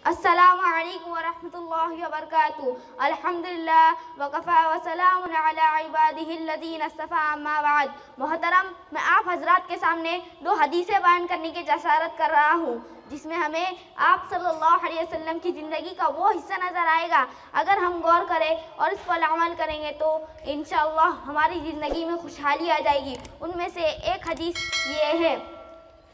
السلام علیکم ورحمۃ اللہ وبرکاتہ۔ الحمدللہ وکفا وسلام علی عبادہ الذین اصطفیٰ، اما بعد۔ محترم، میں آپ حضرات کے سامنے دو حدیثیں بیان کرنے کی جسارت کر رہا ہوں، جس میں ہمیں آپ صلی اللہ علیہ وسلم کی زندگی کا وہ حصہ نظر آئے گا، اگر ہم غور کریں اور اس پر عمل کریں گے تو انشاءاللہ ہماری زندگی میں خوشحالی آ جائے گی۔ ان میں سے ایک حدیث یہ ہے،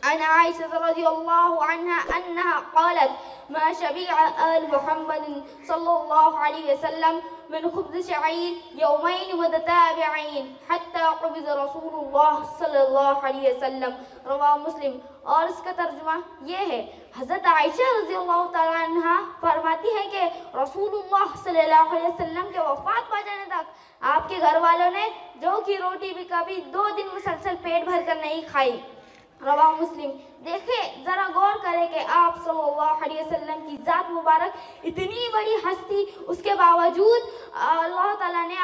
عن عائشة رضی اللہ عنہا انہا قالت ما شبع آل محمد صلی اللہ علیہ وسلم من خبز شعیر یومین متتابعین حتی قبض رسول اللہ صلی اللہ علیہ وسلم، رواہ مسلم۔ اور اس کا ترجمہ یہ ہے، حضرت عائشہ رضی اللہ تعالیٰ عنہ فرماتی ہے کہ رسول اللہ صلی اللہ علیہ وسلم کے وفات پا جانے تک آپ کے گھر والوں نے جو کی روٹی بھی کبھی 2 دن مسلسل پیٹ بھر کر نہیں کھائی، رواہ مسلم۔ دیکھیں، ذرا غور کریں کہ آپ صلی اللہ علیہ وسلم کی ذات مبارک اتنی بڑی ہستی، اس کے باوجود اللہ تعالیٰ نے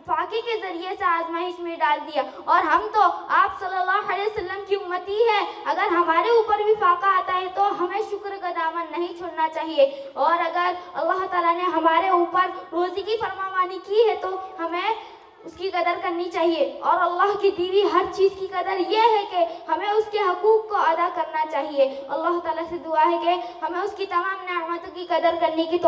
فاقے کے ذریعے سے آزمائش میں ڈال دیا، اور ہم تو آپ صلی اللہ علیہ وسلم کی امتی ہے۔ اگر ہمارے اوپر بھی فاقہ آتا ہے تو ہمیں شکر کا دامن نہیں چھوڑنا چاہیے، اور اگر اللہ تعالیٰ نے ہمارے اوپر روزی کی فرمانبرداری کی ہے تو ہمیں اس کی قدر کرنی چاہیے، اور اللہ کی دی ہوئی ہر چیز کی قدر یہ ہے کہ ہمیں اس کے حقوق کو ادا کرنا چاہیے۔ اللہ تعالیٰ سے دعا ہے کہ ہمیں اس کی تمام نعمتوں کی قدر کرنے کی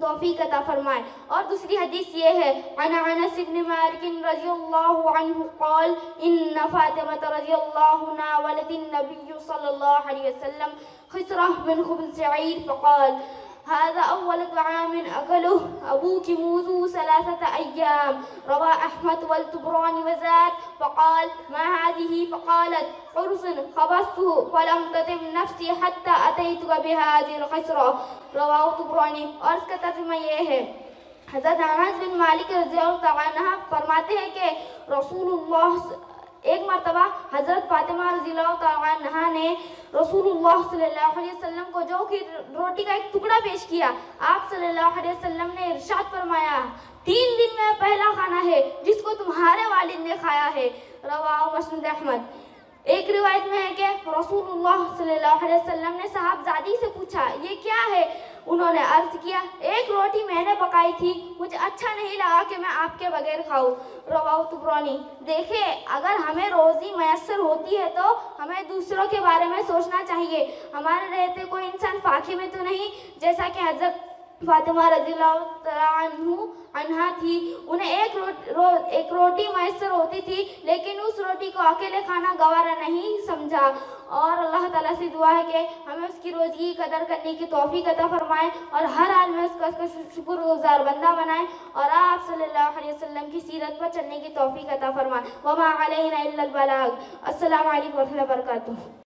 توفیق عطا فرمائے۔ اور دوسری حدیث یہ ہے، عن انس بن مالک رضی اللہ عنہ قال ان فاطمة رضی اللہ ناولت النبی صلی اللہ علیہ وسلم خسرہ من خبز شعیر فقال هذا أول طعام أكله أبوك منذ 3 أيام، رواه أحمد والطبراني وزاد فقال ما هذه؟ فقالت عرس خبزته فلم تطب نفسي حتى أتيتك بهذه الخسرة، رواه الطبراني۔ اور اس کا ترجمہ یہ ہے، حضرت انس بن مالک رضی اللہ عنہ فرماتے ہیں کہ رسول اللہ ایک مرتبہ حضرت فاطمہ رضی اللہ عنہ نے رسول اللہ صلی اللہ علیہ وسلم کو جو کہ روٹی کا ایک ٹکڑا پیش کیا۔ آپ صلی اللہ علیہ وسلم نے ارشاد فرمایا، 3 دن میں پہلا کھانا ہے جس کو تمہارے والد نے کھایا ہے، رواہ مسند احمد۔ ایک روایت میں ہے کہ رسول اللہ صلی اللہ علیہ وسلم نے صاحبزادی سے پوچھا یہ کیا ہے؟ انہوں نے عرض کیا ایک روٹی میں نے پکائی تھی، مجھے اچھا نہیں لگا کہ میں آپ کے بغیر کھاؤں، رواہ طبرانی۔ دیکھیں، اگر ہمیں روزی میسر ہوتی ہے تو ہمیں دوسروں کے بارے میں سوچنا چاہیے، ہمارے رہتے کوئی انسان فاقے میں تو نہیں، جیسا کہ حضرت فاطمہ رضی اللہ عنہا تھی، انہیں ایک روٹی میسر ہوتی تھی لیکن اس روٹی کو اکیلے کھانا گوارا نہیں سمجھا۔ اور اللہ تعالیٰ سے دعا ہے کہ ہمیں اس کی روزی کی قدر کرنے کی توفیق عطا فرمائے، اور ہر حال میں اس کا شکر گزار بندہ بنائے، اور آپ صلی اللہ علیہ وسلم کی سیرت پر چلنے کی توفیق عطا فرمائے۔ وما علینا الا البلاغ۔ السلام علیکم ورحمۃ اللہ وبرکاتہ۔